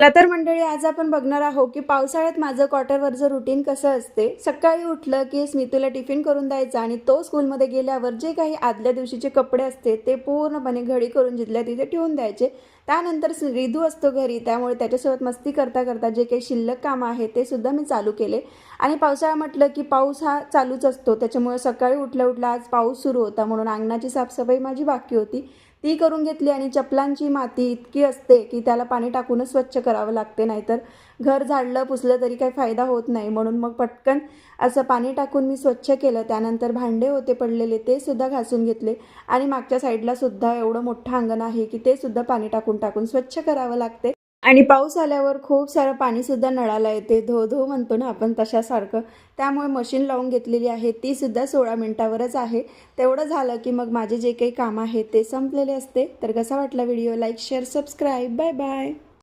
चला तर मंडळी, आज आपण बघणार आहोत की पावसाळ्यात माझं क्वार्टरवरचं रुटीन कसं असते। सकाळी उठलं की स्मितूला टिफिन करून द्यायचा आणि तो स्कूलमध्ये गेल्यावर जे काही आदल्या दिवशीचे कपडे असते ते पूर्णपणे घडी करून जिथल्या तिथे ठेवून द्यायचे। त्यानंतर रिधू असतो घरी, त्यामुळे त्याच्यासोबत मस्ती करता करता जे काही शिल्लक काम आहे ते सुद्धा मी चालू केले। आणि पावसाळा म्हटलं की पाऊस हा चालूच असतो, त्याच्यामुळे सकाळी उठल्या उठल्या आज पाऊस सुरू होता म्हणून अंगणाची साफसफाई माझी बाकी होती, ती करून घेतली। आणि चपलांची माती इतकी असते की त्याला पाणी टाकूनच स्वच्छ करावं लागते, नाहीतर घर झाडलं पुसलं तरी काही फायदा होत नाही। म्हणून मग पटकन असं पाणी टाकून मी स्वच्छ केलं। त्यानंतर भांडे होते पडलेले ते सुद्धा घासून घेतले आणि मागच्या साईडला सुद्धा एवढं मोठं अंगण आहे की ते सुद्धा पाणी टाकून टाकून स्वच्छ करावं लागते। आणि पाऊस आल्यावर खूप सारं पाणी सुद्धा नळाला येते, धो धो म्हणतो ना आपण तशासारखं, त्यामुळे मशीन लावून घेतलेली आहे, ती सुद्धा 16 मिनिटावरच आहे। तेवढं झालं की मग माझे जे काही काम आहे ते संपलेले असते। तर कसा वाटला video, like share subscribe, bye bye.